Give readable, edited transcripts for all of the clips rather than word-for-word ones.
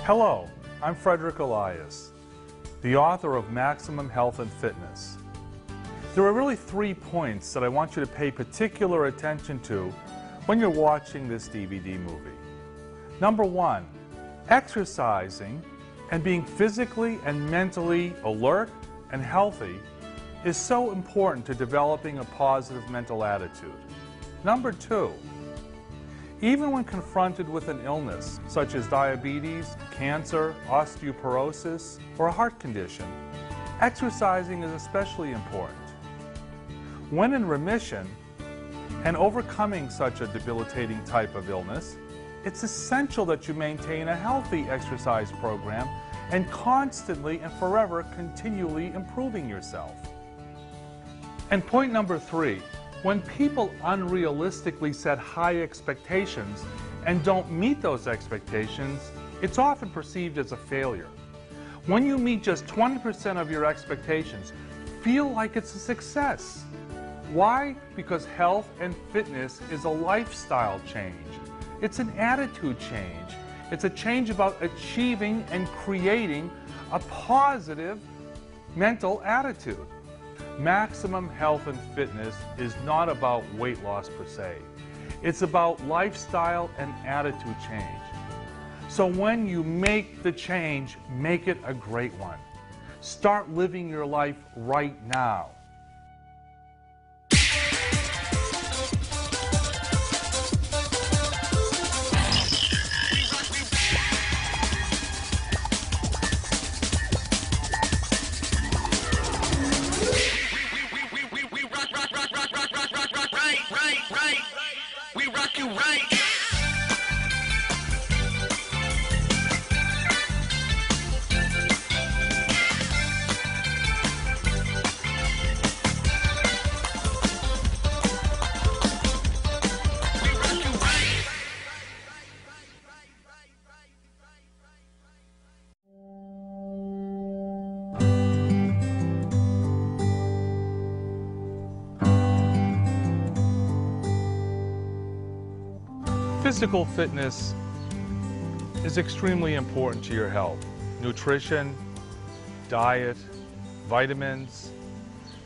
Hello, I'm Frederick Elias, the author of Maximum Health and Fitness. There are really 3 points that I want you to pay particular attention to when you're watching this DVD movie. Number 1, exercising and being physically and mentally alert and healthy is so important to developing a positive mental attitude. Number 2, even when confronted with an illness such as diabetes, cancer, osteoporosis, or a heart condition, exercising is especially important. When in remission and overcoming such a debilitating type of illness, it's essential that you maintain a healthy exercise program and constantly and forever continually improving yourself. And point number 3, when people unrealistically set high expectations and don't meet those expectations, it's often perceived as a failure. When you meet just 20% of your expectations, feel like it's a success. Why? Because health and fitness is a lifestyle change. It's an attitude change. It's a change about achieving and creating a positive mental attitude. Maximum Health and Fitness is not about weight loss per se. It's about lifestyle and attitude change. So when you make the change, make it a great one. Start living your life right now. We rock you right. Physical fitness is extremely important to your health. Nutrition, diet, vitamins,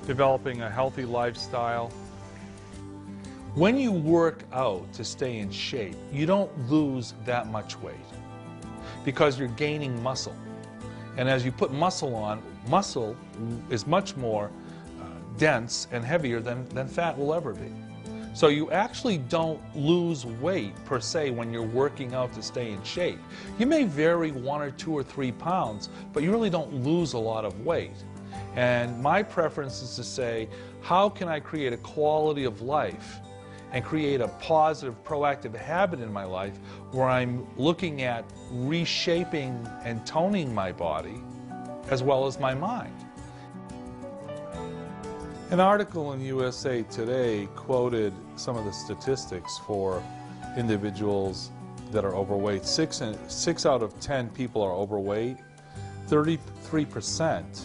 developing a healthy lifestyle. When you work out to stay in shape, you don't lose that much weight because you're gaining muscle. And as you put muscle on, muscle is much more dense and heavier than fat will ever be. So you actually don't lose weight per se when you're working out to stay in shape. You may vary 1 or 2 or 3 pounds, but you really don't lose a lot of weight. And my preference is to say, how can I create a quality of life and create a positive, proactive habit in my life where I'm looking at reshaping and toning my body as well as my mind. An article in USA Today quoted some of the statistics for individuals that are overweight. 6 out of 10 people are overweight. 33%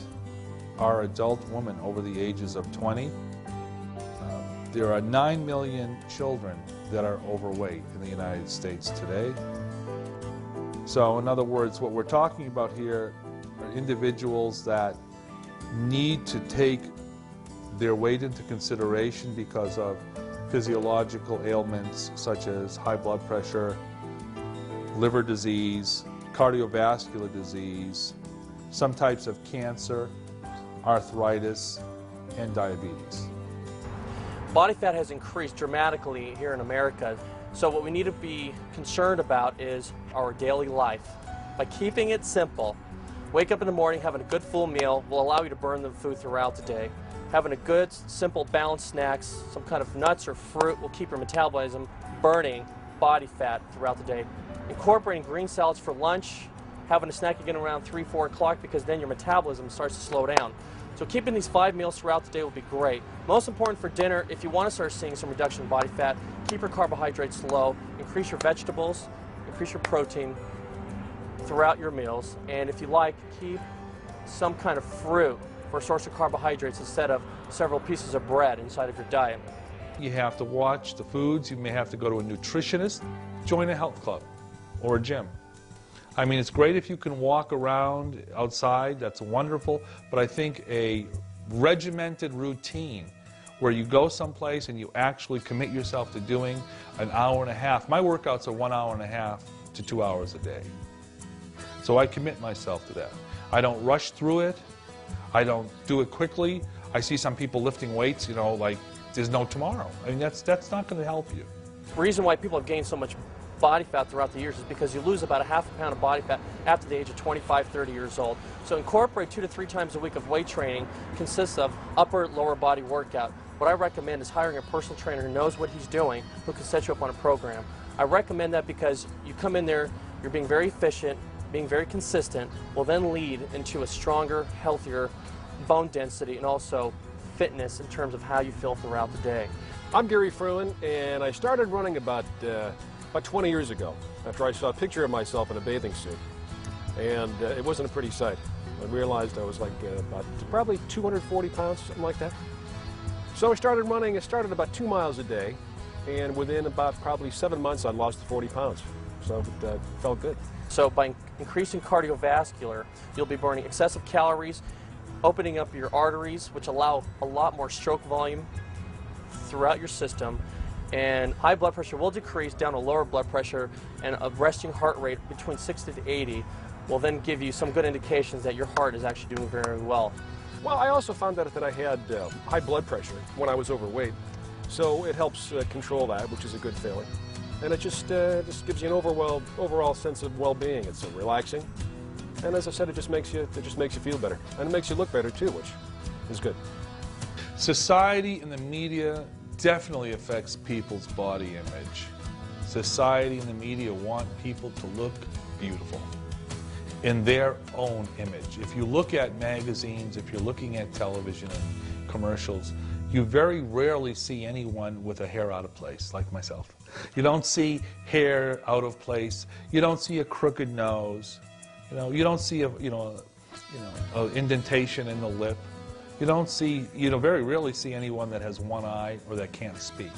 are adult women over the ages of 20. There are 9 million children that are overweight in the United States today. So in other words, what we're talking about here are individuals that need to take their weight into consideration because of physiological ailments such as high blood pressure, liver disease, cardiovascular disease, some types of cancer, arthritis, and diabetes. Body fat has increased dramatically here in America, so what we need to be concerned about is our daily life. By keeping it simple, wake up in the morning, having a good full meal will allow you to burn the food throughout the day. Having a good, simple, balanced snacks, some kind of nuts or fruit will keep your metabolism burning body fat throughout the day. Incorporating green salads for lunch, having a snack again around 3, 4 o'clock because then your metabolism starts to slow down. So keeping these 5 meals throughout the day will be great. Most important for dinner, if you want to start seeing some reduction in body fat, keep your carbohydrates low, increase your vegetables, increase your protein throughout your meals, and if you like, keep some kind of fruit for a source of carbohydrates instead of several pieces of bread inside of your diet. You have to watch the foods. You may have to go to a nutritionist, join a health club or a gym. I mean, it's great if you can walk around outside, that's wonderful, but I think a regimented routine where you go someplace and you actually commit yourself to doing an hour and a half. My workouts are 1 hour and a half to 2 hours a day. So I commit myself to that. I don't rush through it. I don't do it quickly. I see some people lifting weights, you know, like there's no tomorrow. I mean, that's not going to help you. The reason why people have gained so much body fat throughout the years is because you lose about a half a pound of body fat after the age of 25, 30 years old. So incorporate 2 to 3 times a week of weight training. Consists of upper, lower body workout. What I recommend is hiring a personal trainer who knows what he's doing, who can set you up on a program. I recommend that because you come in there, you're being very efficient, being very consistent, will then lead into a stronger, healthier bone density and also fitness in terms of how you feel throughout the day. I'm Gary Fruin, and I started running about 20 years ago after I saw a picture of myself in a bathing suit. And it wasn't a pretty sight. I realized I was like probably 240 pounds, something like that. So I started running. I started about 2 miles a day, and within about probably 7 months, I lost 40 pounds. So it felt good. So by increasing cardiovascular, you'll be burning excessive calories, opening up your arteries, which allow a lot more stroke volume throughout your system, and high blood pressure will decrease down to lower blood pressure, and a resting heart rate between 60 to 80 will then give you some good indications that your heart is actually doing very well. Well, I also found out that I had high blood pressure when I was overweight, so it helps control that, which is a good feeling. And it just gives you an overall sense of well-being. It's relaxing, and as I said, it just makes you feel better, and it makes you look better too, which is good. Society and the media definitely affects people's body image. Society and the media want people to look beautiful in their own image. If you look at magazines, if you're looking at television and commercials, you very rarely see anyone with a hair out of place, like myself. You don't see hair out of place. You don't see a crooked nose. You don't see a indentation in the lip. You very rarely see anyone that has one eye or that can't speak.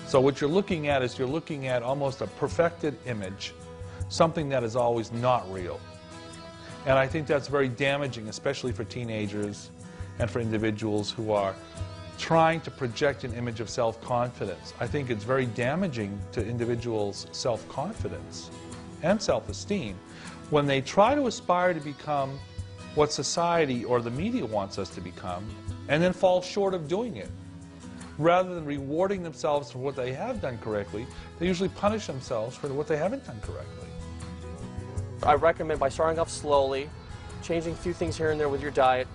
So what you're looking at is you're looking at almost a perfected image, something that is always not real. And I think that's very damaging, especially for teenagers and for individuals who are trying to project an image of self-confidence. I think it's very damaging to individuals' self-confidence and self-esteem when they try to aspire to become what society or the media wants us to become, and then fall short of doing it. Rather than rewarding themselves for what they have done correctly, they usually punish themselves for what they haven't done correctly. I recommend by starting off slowly, changing a few things here and there with your diet,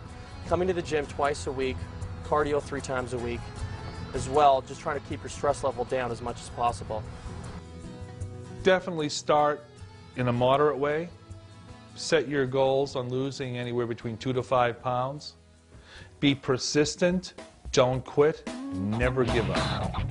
coming to the gym twice a week, cardio 3 times a week, as well, just trying to keep your stress level down as much as possible. Definitely start in a moderate way. Set your goals on losing anywhere between 2 to 5 pounds. Be persistent, don't quit, never give up.